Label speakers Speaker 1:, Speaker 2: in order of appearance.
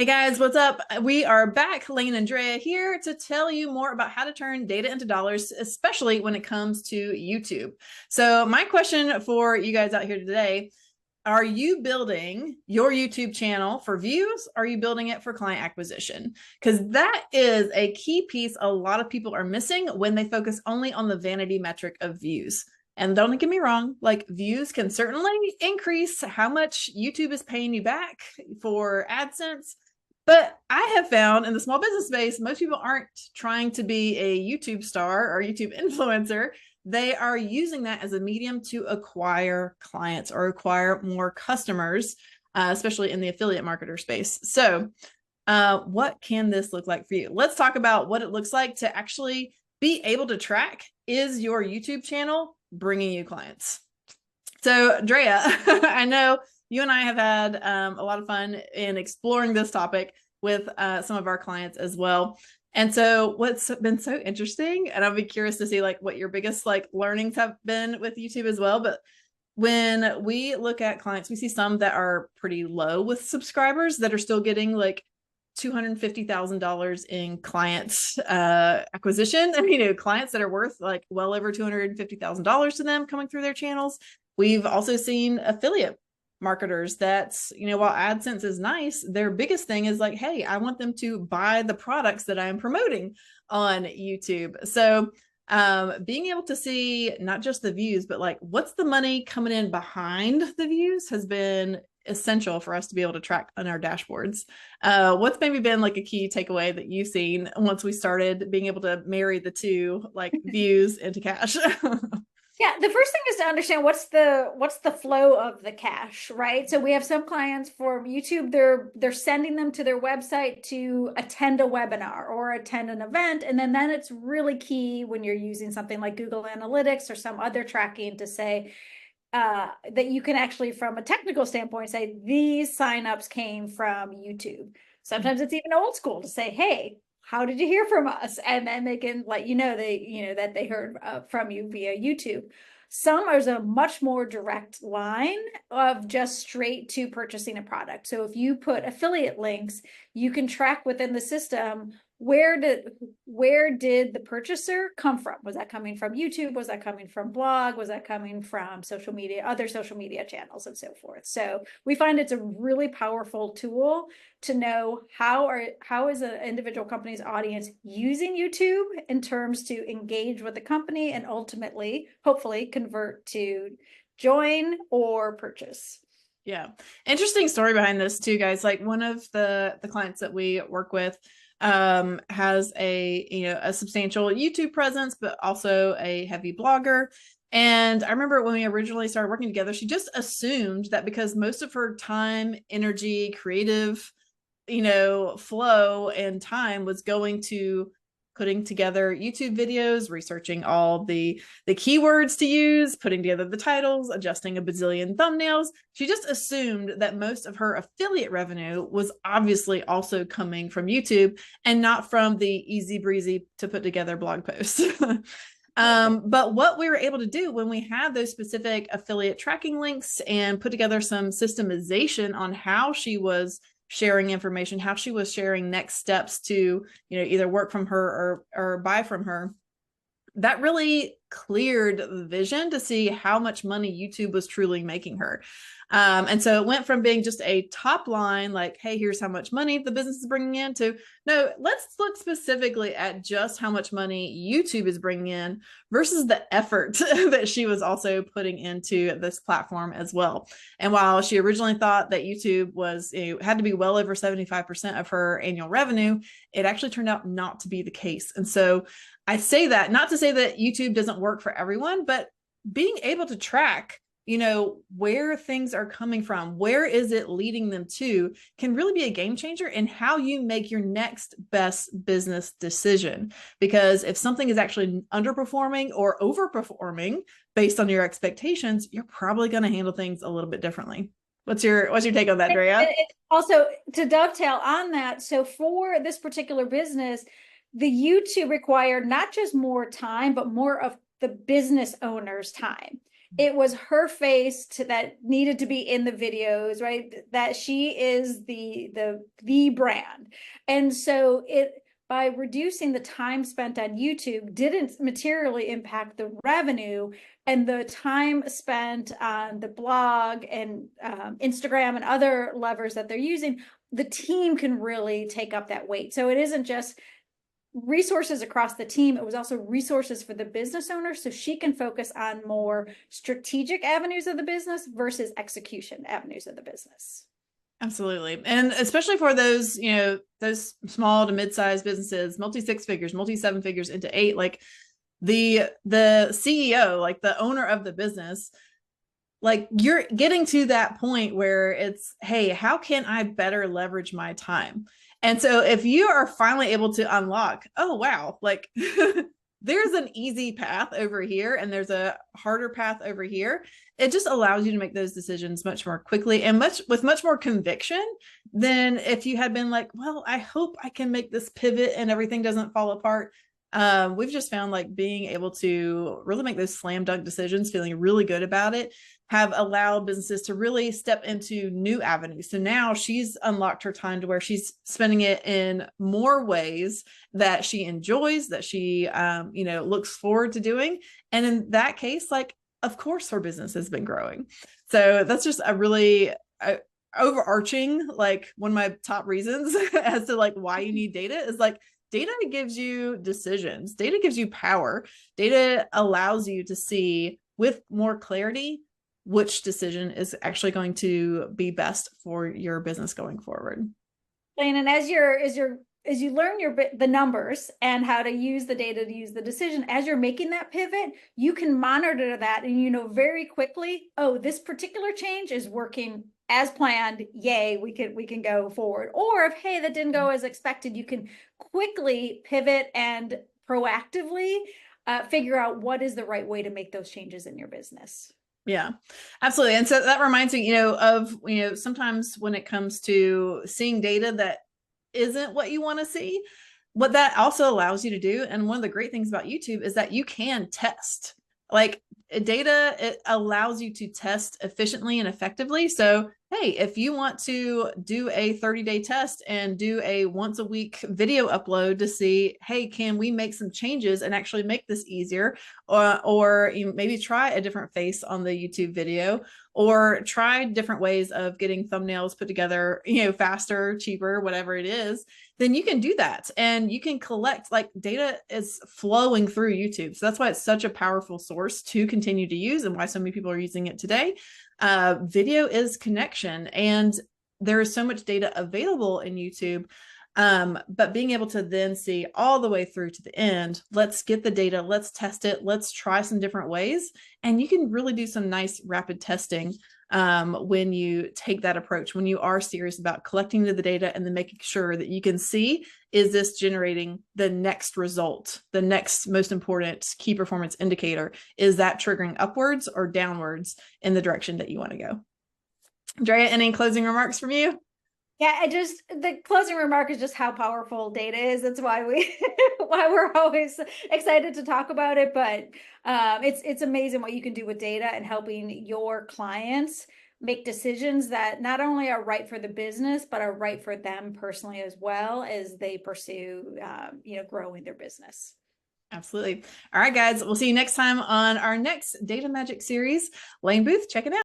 Speaker 1: Hey guys, what's up? We are back, Lane and Drea here to tell you more about how to turn data into dollars, especially when it comes to YouTube. So my question for you guys out here today, are you building your YouTube channel for views? Or are you building it for client acquisition? Because that is a key piece a lot of people are missing when they focus only on the vanity metric of views. And don't get me wrong, like views can certainly increase how much YouTube is paying you back for AdSense. But I have found in the small business space, most people aren't trying to be a YouTube star or YouTube influencer. They are using that as a medium to acquire clients or acquire more customers, especially in the affiliate marketer space. So what can this look like for you? Let's talk about what it looks like to actually be able to track, is your YouTube channel bringing you clients? So Drea, I know you and I have had a lot of fun in exploring this topic with some of our clients as well. And so what's been so interesting, and I'll be curious to see like what your biggest like learnings have been with YouTube as well. But when we look at clients, we see some that are pretty low with subscribers that are still getting like $250,000 in clients acquisition. I mean, clients that are worth like well over $250,000 to them coming through their channels. We've also seen affiliate marketers that's, while AdSense is nice, their biggest thing is like, hey, I want them to buy the products that I'm promoting on YouTube. So being able to see not just the views, but like what's the money coming in behind the views has been essential for us to be able to track on our dashboards. What's maybe been like a key takeaway that you've seen once we started being able to marry the two, like views into cash?
Speaker 2: Yeah, the first thing is to understand what's the flow of the cash, right? So we have some clients for YouTube, they're sending them to their website to attend a webinar or attend an event, and then it's really key when you're using something like Google Analytics or some other tracking to say that you can actually, from a technical standpoint, say these signups came from YouTube. Sometimes it's even old school to say, hey, how did you hear from us? And then they can let you know that they heard from you via YouTube. Some is a much more direct line of just straight to purchasing a product. So if you put affiliate links, you can track within the system where did the purchaser come from? Was that coming from YouTube? Was that coming from blog? Was that coming from social media, other social media channels, and so forth? So we find it's a really powerful tool to know how is an individual company's audience using YouTube in terms to engage with the company and ultimately, hopefully, convert to join or purchase.
Speaker 1: Yeah. Interesting story behind this too, guys. Like one of the clients that we work with has a substantial YouTube presence, but also a heavy blogger. And I remember when we originally started working together, she just assumed that because most of her time, energy, creative, flow and time was going to putting together YouTube videos, researching all the keywords to use, putting together the titles, adjusting a bazillion thumbnails. She just assumed that most of her affiliate revenue was obviously also coming from YouTube and not from the easy breezy to put together blog posts. But what we were able to do when we had those specific affiliate tracking links and put together some systemization on how she was sharing information, how she was sharing next steps to, either work from her or buy from her, that really cleared the vision to see how much money YouTube was truly making her. And so it went from being just a top line, like, hey, here's how much money the business is bringing in, to no, let's look specifically at just how much money YouTube is bringing in versus the effort that she was also putting into this platform as well. And while she originally thought that YouTube was, had to be well over 75% of her annual revenue, it actually turned out not to be the case. And so I say that not to say that YouTube doesn't work for everyone, but being able to track, where things are coming from, where is it leading them to, can really be a game changer in how you make your next best business decision. Because if something is actually underperforming or overperforming based on your expectations, you're probably going to handle things a little bit differently. What's your take on that, Drea?
Speaker 2: Also, to dovetail on that, so for this particular business, the YouTube required not just more time, but more of the business owner's time. it was her face that needed to be in the videos, right? That she is the brand. And so it, by reducing the time spent on YouTube, didn't materially impact the revenue, and the time spent on the blog and Instagram and other levers that they're using, the team can really take up that weight. So it isn't just resources across the team, it was also resources for the business owner, so she can focus on more strategic avenues of the business versus execution avenues of the business.
Speaker 1: Absolutely. And especially for those, those small to mid-sized businesses, multi 6 figures, multi 7 figures into 8, like the CEO, like the owner of the business, like you're getting to that point where it's, hey, how can I better leverage my time? And so if you are finally able to unlock, oh, wow, like there's an easy path over here and there's a harder path over here, it just allows you to make those decisions much more quickly and with much more conviction than if you had been like, well, I hope I can make this pivot and everything doesn't fall apart. We've just found like being able to really make those slam dunk decisions, feeling really good about it, have allowed businesses to really step into new avenues. So now she's unlocked her time to where she's spending it in more ways that she enjoys, that she, looks forward to doing. And in that case, like, of course, her business has been growing. So that's just a really overarching, like one of my top reasons as to like why you need data is like, data gives you decisions. Data gives you power. Data allows you to see with more clarity which decision is actually going to be best for your business going forward.
Speaker 2: And as you learn the numbers and how to use the data to use the decision, as you're making that pivot, you can monitor that and you know very quickly, oh, this particular change is working as planned. Yay, we can go forward. Or if, hey, that didn't go as expected, you can quickly pivot and proactively figure out what is the right way to make those changes in your business.
Speaker 1: Yeah, absolutely. And so that reminds me, of, sometimes when it comes to seeing data that isn't what you want to see, what that also allows you to do. And one of the great things about YouTube is that you can test. Like data, it allows you to test efficiently and effectively. So, hey, if you want to do a 30-day test and do a once a week video upload to see, hey, can we make some changes and actually make this easier? Or maybe try a different face on the YouTube video, or try different ways of getting thumbnails put together, faster, cheaper, whatever it is, then you can do that. And you can collect, like, data is flowing through YouTube. So that's why it's such a powerful source to continue to use and why so many people are using it today. Video is connection, and there is so much data available in YouTube. But being able to then see all the way through to the end, let's get the data, let's test it, let's try some different ways. And you can really do some nice rapid testing when you take that approach, when you are serious about collecting the data and then making sure that you can see, is this generating the next result, the next most important key performance indicator? Is that triggering upwards or downwards in the direction that you want to go? Drea, any closing remarks from you?
Speaker 2: Yeah, the closing remark is just how powerful data is. That's why why we're always excited to talk about it. But it's amazing what you can do with data and helping your clients make decisions that not only are right for the business, but are right for them personally as well as they pursue, growing their business.
Speaker 1: Absolutely. All right, guys, we'll see you next time on our next Data Magic series. Lane Booth, check it out.